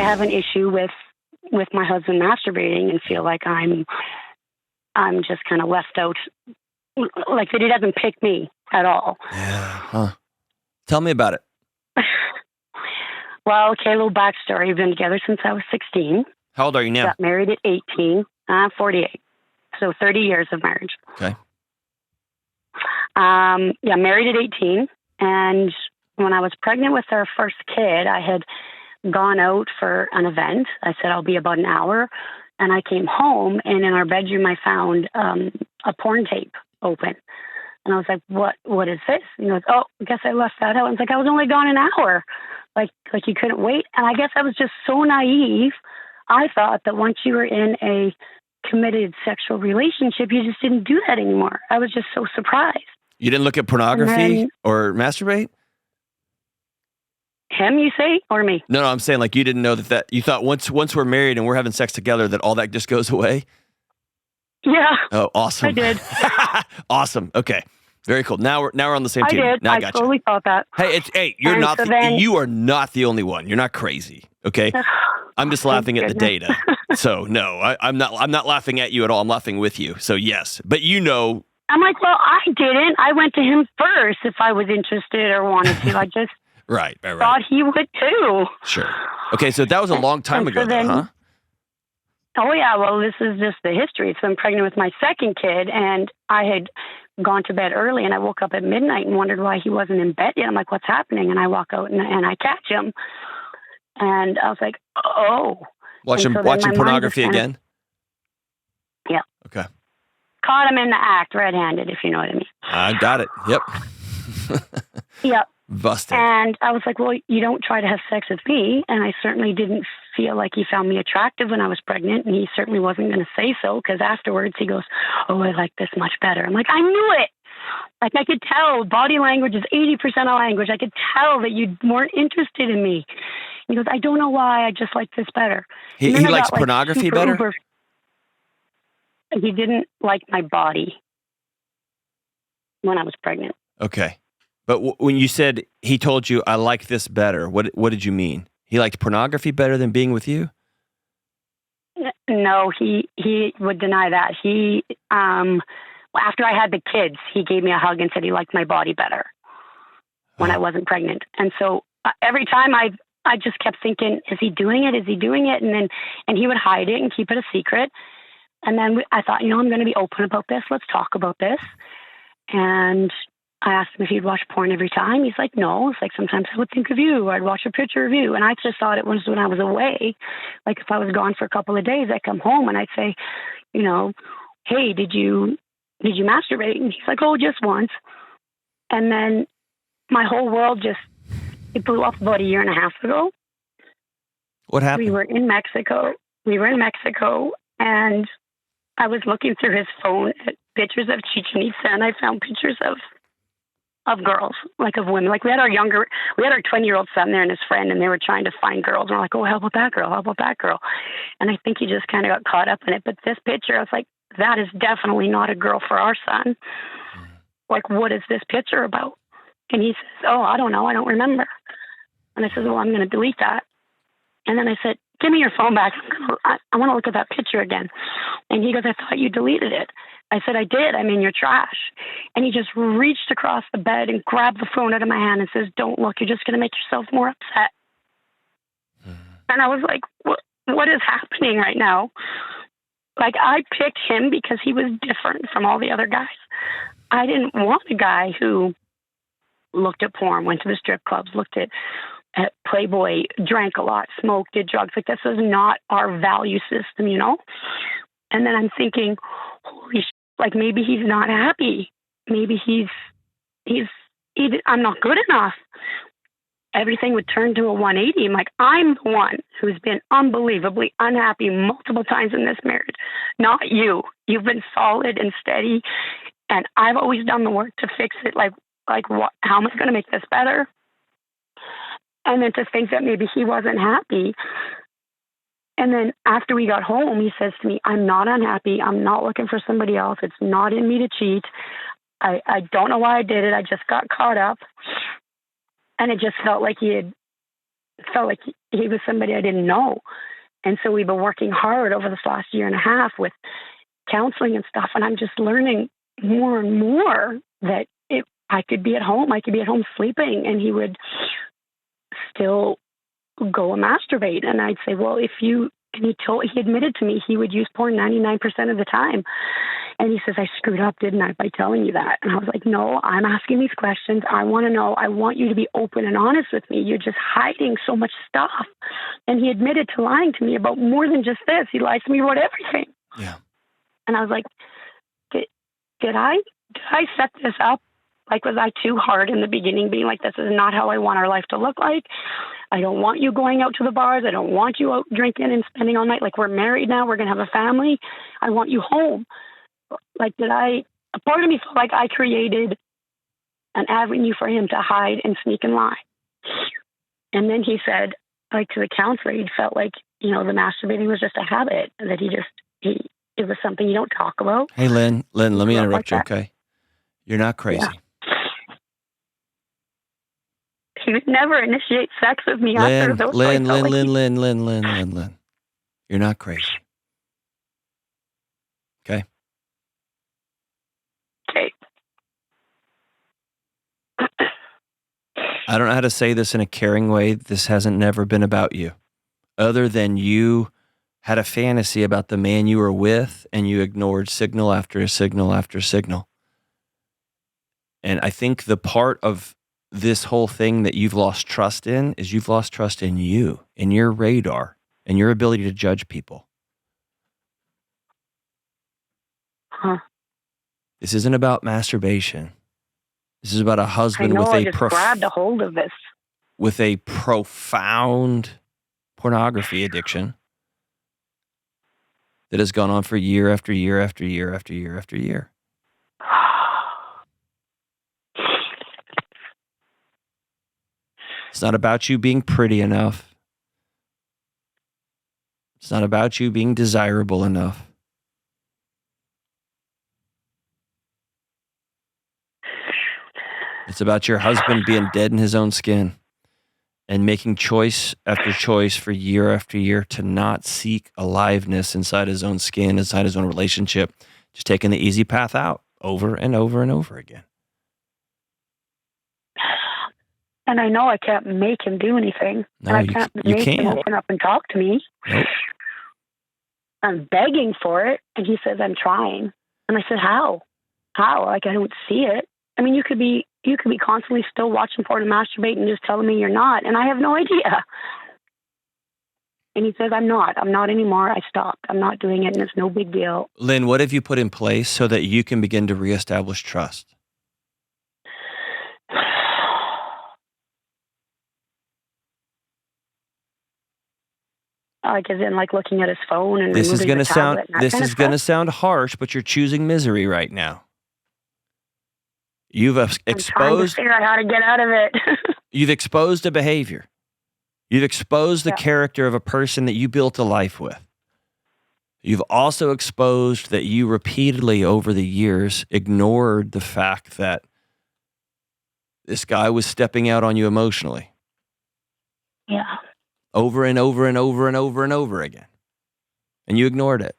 have an issue with my husband masturbating and feel like I'm just kind of left out, like that he doesn't pick me at all. Yeah. Huh. Tell me about it. Well, okay, a little backstory. We've been together since I was 16. How old are you now? Got married at 18. I'm 48. So 30 years of marriage. Okay. Married at 18. And when I was pregnant with our first kid, I had gone out for an event. I said, I'll be about an hour. And I came home, and in our bedroom, I found a porn tape open. And I was like, what is this? And he goes, oh, I guess I left that out. I was like, I was only gone an hour. Like you couldn't wait. And I guess I was just so naive. I thought that once you were in a committed sexual relationship, you just didn't do that anymore. I was just so surprised. You didn't look at pornography or masturbate? Him, you say, or me? No, I'm saying like you didn't know that you thought once we're married and we're having sex together that all that just goes away? Yeah. Oh, awesome. I did. Awesome. Okay. Very cool. Now we're on the same team. I did. Now I I got totally thought that. Hey, you're And not so then- you are not the only one. You're not crazy. Okay? I'm just laughing at the data. So no, I'm not laughing at you at all. I'm laughing with you. So yes. But you know, I'm like, well, I didn't. I went to him first if I was interested or wanted to. I just right. thought he would too. Sure. Okay, so that was a long time ago, though, huh? Oh, yeah. Well, this is just the history. So I'm pregnant with my second kid, and I had gone to bed early, and I woke up at midnight and wondered why he wasn't in bed yet. I'm like, what's happening? And I walk out, and I catch him. And I was like, oh. Watching pornography again? Yeah. Okay. Caught him in the act, red-handed, if you know what I mean. I got it. Yep. Yep. Busted. And I was like, well, you don't try to have sex with me. And I certainly didn't feel like he found me attractive when I was pregnant. And he certainly wasn't going to say so, because afterwards he goes, oh, I like this much better. I'm like, I knew it. Like, I could tell body language is 80% of language. I could tell that you weren't interested in me. He goes, I don't know why. I just like this better. He likes pornography better? He didn't like my body when I was pregnant. Okay. But when you said he told you, I like this better, what did you mean? He liked pornography better than being with you? No, he would deny that. He, after I had the kids, he gave me a hug and said he liked my body better when I wasn't pregnant. And so every time I just kept thinking, is he doing it? Is he doing it? And he would hide it and keep it a secret. And then I thought, I'm going to be open about this. Let's talk about this. And I asked him if he'd watch porn every time. He's like, no. It's like, sometimes I would think of you. I'd watch a picture of you. And I just thought it was when I was away. Like, if I was gone for a couple of days, I'd come home and I'd say, hey, did you masturbate? And he's like, oh, just once. And then my whole world it blew up about a year and a half ago. What happened? We were in Mexico, and I was looking through his phone at pictures of Chichen Itza, and I found pictures of girls, like of women. Like, we had our 20-year-old son there and his friend, and they were trying to find girls. And we're like, oh, how about that girl? How about that girl? And I think he just kind of got caught up in it. But this picture, I was like, that is definitely not a girl for our son. Like, what is this picture about? And he says, oh, I don't know. I don't remember. And I said, well, I'm going to delete that. And then I said, give me your phone back. I want to look at that picture again. And he goes, I thought you deleted it. I said, I did. I'm in your trash. And he just reached across the bed and grabbed the phone out of my hand and says, don't look. You're just going to make yourself more upset. And I was like, what is happening right now? Like, I picked him because he was different from all the other guys. I didn't want a guy who looked at porn, went to the strip clubs, looked at Playboy, drank a lot, smoked, did drugs. Like, this is not our value system, And then I'm thinking, holy shit, like, maybe he's not happy. Maybe I'm not good enough. Everything would turn to a 180. I'm like, I'm the one who's been unbelievably unhappy multiple times in this marriage, not you. You've been solid and steady, and I've always done the work to fix it. Like what? How am I going to make this better? And then to think that maybe he wasn't happy. And then after we got home, he says to me, I'm not unhappy. I'm not looking for somebody else. It's not in me to cheat. I don't know why I did it. I just got caught up. And it just felt like he he was somebody I didn't know. And so we've been working hard over this last year and a half with counseling and stuff. And I'm just learning more and more that I could be at home. I could be at home sleeping, and he would still go and masturbate. And I'd say, well, he admitted to me he would use porn 99% of the time. And he says, I screwed up, didn't I, by telling you that? And I was like, no, I'm asking these questions. I want to know. I want you to be open and honest with me. You're just hiding so much stuff. And he admitted to lying to me about more than just this. He lied to me about everything. Yeah. And I was like, did I set this up? Like, was I too hard in the beginning, being like, this is not how I want our life to look like? I don't want you going out to the bars. I don't want you out drinking and spending all night. Like, we're married now. We're going to have a family. I want you home. Like, a part of me felt like I created an avenue for him to hide and sneak and lie. And then he said, like, to the counselor, he felt like, the masturbating was just a habit, and that it was something you don't talk about. Hey, Lynn, let me interrupt you, okay? You're not crazy. Yeah. He would never initiate sex with me after those. Lynn. You're not crazy. Okay? Okay. I don't know how to say this in a caring way. This hasn't never been about you. Other than you had a fantasy about the man you were with, and you ignored signal after signal after signal. And I think the part of this whole thing that you've lost trust in is you've lost trust in you, in your radar, and your ability to judge people. Huh. This isn't about masturbation. This is about a husband grabbed a hold of this. With a profound pornography addiction that has gone on for year after year after year after year after year. It's not about you being pretty enough. It's not about you being desirable enough. It's about your husband being dead in his own skin and making choice after choice for year after year to not seek aliveness inside his own skin, inside his own relationship, just taking the easy path out over and over and over again. And I know I can't make him do anything. No, I can't make him open up and talk to me. Nope. I'm begging for it, and he says, I'm trying. And I said, how? How? Like, I don't see it. I mean, you could be constantly still watching porn and masturbating and just telling me you're not, and I have no idea. And he says, I'm not anymore. I stopped. I'm not doing it, and it's no big deal. Lynn, what have you put in place so that you can begin to reestablish trust? This looking at his phone and this is going to sound harsh, but you're choosing misery right now. You've exposed. I'm trying to figure out how to get out of it. You've exposed a behavior. You've exposed the character of a person that you built a life with. You've also exposed that you repeatedly over the years ignored the fact that this guy was stepping out on you emotionally. Yeah. Over and over and over and over and over again. And you ignored it.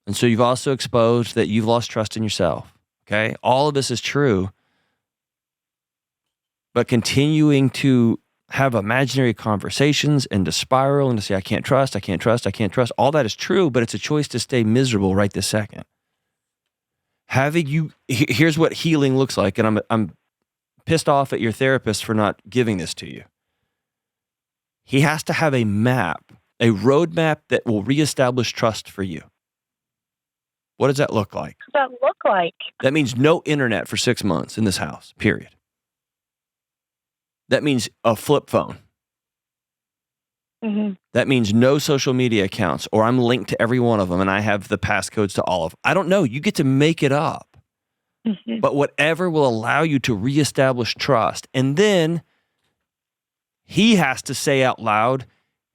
And so you've also exposed that you've lost trust in yourself. Okay? All of this is true. But continuing to have imaginary conversations and to spiral and to say, I can't trust, all that is true, but it's a choice to stay miserable right this second. Here's what healing looks like, and I'm pissed off at your therapist for not giving this to you. He has to have a map, a roadmap that will reestablish trust for you. What does that look like? What does that look like? That means no internet for 6 months in this house, period. That means a flip phone. Mm-hmm. That means no social media accounts, or I'm linked to every one of them and I have the passcodes to all of them. I don't know. You get to make it up. Mm-hmm. But whatever will allow you to reestablish trust. And then he has to say out loud,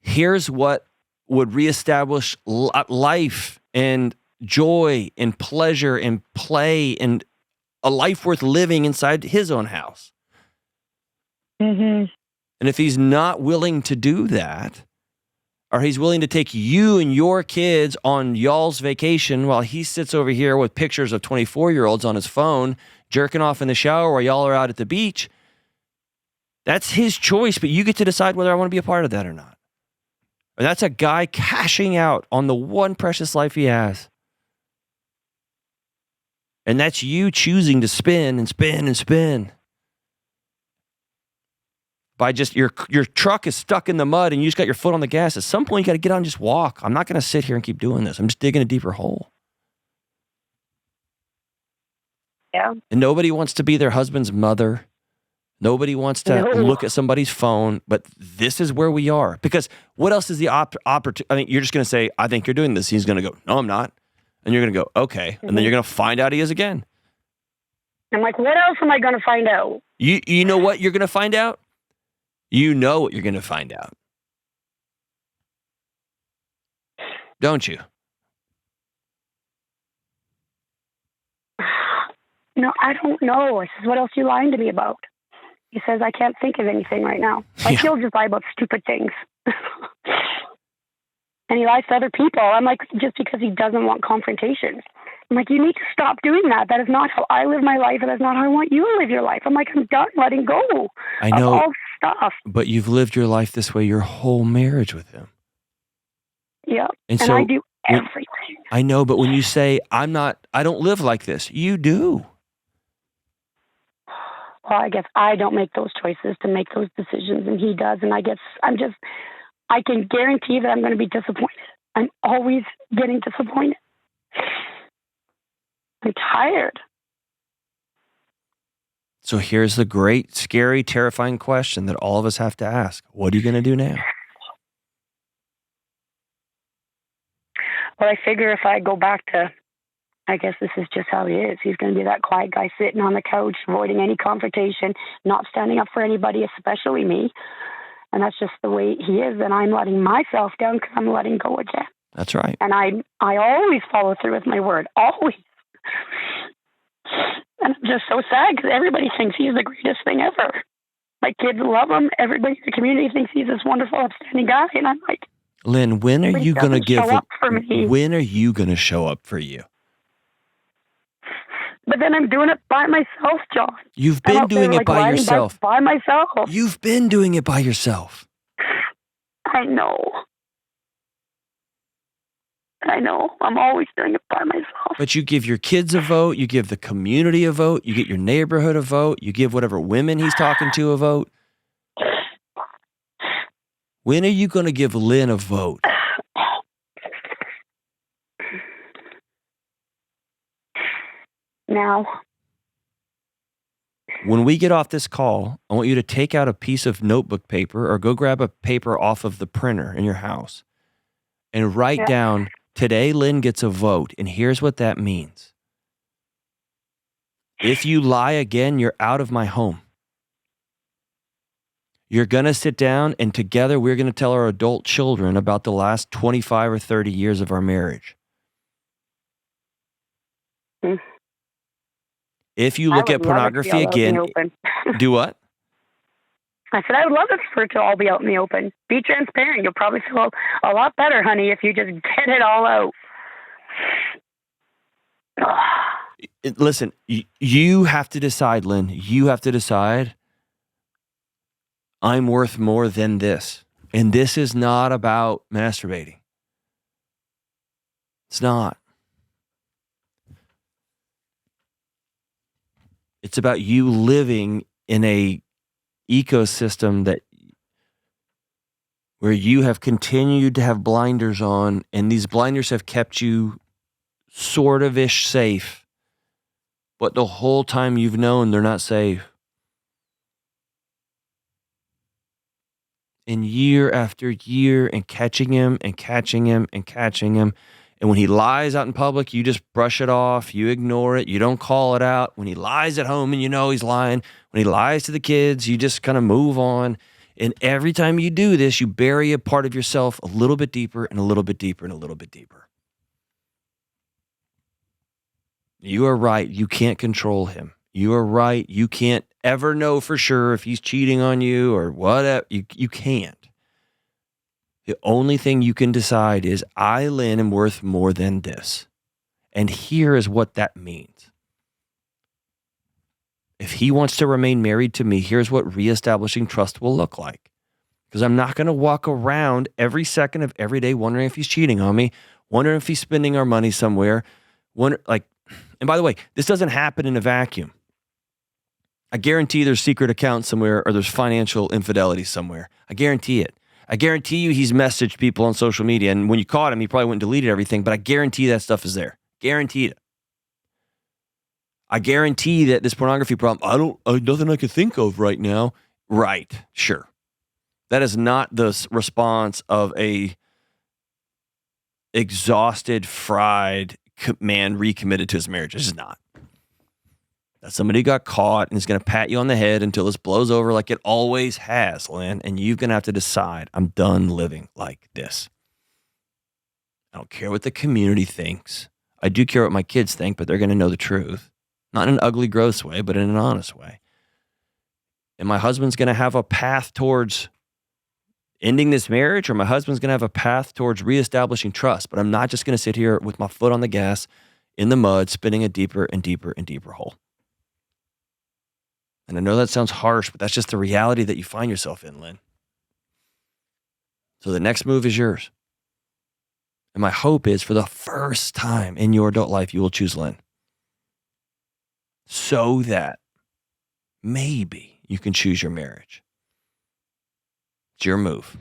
here's what would reestablish life and joy and pleasure and play and a life worth living inside his own house. Mm-hmm. And if he's not willing to do that, or he's willing to take you and your kids on y'all's vacation while he sits over here with pictures of 24-year-olds on his phone, jerking off in the shower while y'all are out at the beach, that's his choice, but you get to decide whether I want to be a part of that or not. And that's a guy cashing out on the one precious life he has. And that's you choosing to spin and spin and spin. By just your truck is stuck in the mud and you just got your foot on the gas. At some point, you got to get on and just walk. I'm not going to sit here and keep doing this. I'm just digging a deeper hole. Yeah. And nobody wants to be their husband's mother. Nobody wants to look at somebody's phone, but this is where we are. Because what else is the opportunity? I mean, you're just going to say, I think you're doing this. He's going to go, no, I'm not. And you're going to go, okay. And then you're going to find out he is again. I'm like, what else am I going to find out? You know what you're going to find out? You know what you're going to find out. Don't you? No, I don't know. I says, what else are you lying to me about? He says, I can't think of anything right now. Like, he'll just lie about stupid things. And he lies to other people. I'm like, just because he doesn't want confrontation. I'm like, you need to stop doing that. That is not how I live my life, and that's not how I want you to live your life. I'm like, I'm done letting go I know, of all stuff. But you've lived your life this way your whole marriage with him. Yeah, and so I do everything. I know, but when you say, I don't live like this, you do. Well, I guess I don't make those choices to make those decisions, and he does. And I guess I can guarantee that I'm going to be disappointed. I'm always getting disappointed. I'm tired. So here's the great, scary, terrifying question that all of us have to ask. What are you going to do now? Well, I figure if I go back to, I guess this is just how he is. He's going to be that quiet guy sitting on the couch, avoiding any confrontation, not standing up for anybody, especially me. And that's just the way he is. And I'm letting myself down because I'm letting go again. That's right. And I always follow through with my word. Always. And I'm just so sad because everybody thinks he's the greatest thing ever. My kids love him. Everybody in the community thinks he's this wonderful, upstanding guy. And I'm like, Lynn, when are you going to give up for me? When are you going to show up for you? But then I'm doing it by myself, John. You've been doing it by yourself. By myself. You've been doing it by yourself. I know. I'm always doing it by myself. But you give your kids a vote. You give the community a vote. You get your neighborhood a vote. You give whatever women he's talking to a vote. When are you going to give Lynn a vote? Now. When we get off this call, I want you to take out a piece of notebook paper or go grab a paper off of the printer in your house and write down, today Lynn gets a vote, and here's what that means. If you lie again, you're out of my home. You're going to sit down, and together we're going to tell our adult children about the last 25 or 30 years of our marriage. If you look at pornography again, do what? I said, I would love it for it to all be out in the open. Be transparent. You'll probably feel a lot better, honey, if you just get it all out. Listen, you have to decide, Lynn. You have to decide, I'm worth more than this. And this is not about masturbating. It's not. It's about you living in a ecosystem where you have continued to have blinders on, and these blinders have kept you sort of ish safe, but the whole time you've known they're not safe. And year after year, and catching him and catching him and catching him. And when he lies out in public, you just brush it off. You ignore it. You don't call it out. When he lies at home and you know he's lying, when he lies to the kids, you just kind of move on. And every time you do this, you bury a part of yourself a little bit deeper and a little bit deeper and a little bit deeper. You are right. You can't control him. You are right. You can't ever know for sure if he's cheating on you or whatever. You can't. The only thing you can decide is, I, Lynn, am worth more than this. And here is what that means. If he wants to remain married to me, here's what reestablishing trust will look like. Because I'm not going to walk around every second of every day wondering if he's cheating on me, wondering if he's spending our money somewhere. And by the way, this doesn't happen in a vacuum. I guarantee there's secret accounts somewhere, or there's financial infidelity somewhere. I guarantee it. I guarantee you he's messaged people on social media, and when you caught him, he probably went and deleted everything, but I guarantee that stuff is there. Guaranteed it. I guarantee that this pornography problem, nothing I could think of right now. Right, sure. That is not the response of a exhausted, fried man recommitted to his marriage. It's just not. That somebody got caught and is going to pat you on the head until this blows over like it always has, Lynn. And you're going to have to decide, I'm done living like this. I don't care what the community thinks. I do care what my kids think, but they're going to know the truth. Not in an ugly, gross way, but in an honest way. And my husband's going to have a path towards ending this marriage, or my husband's going to have a path towards reestablishing trust. But I'm not just going to sit here with my foot on the gas in the mud, spinning a deeper and deeper and deeper hole. And I know that sounds harsh, but that's just the reality that you find yourself in, Lynn. So the next move is yours. And my hope is, for the first time in your adult life, you will choose Lynn. So that maybe you can choose your marriage. It's your move.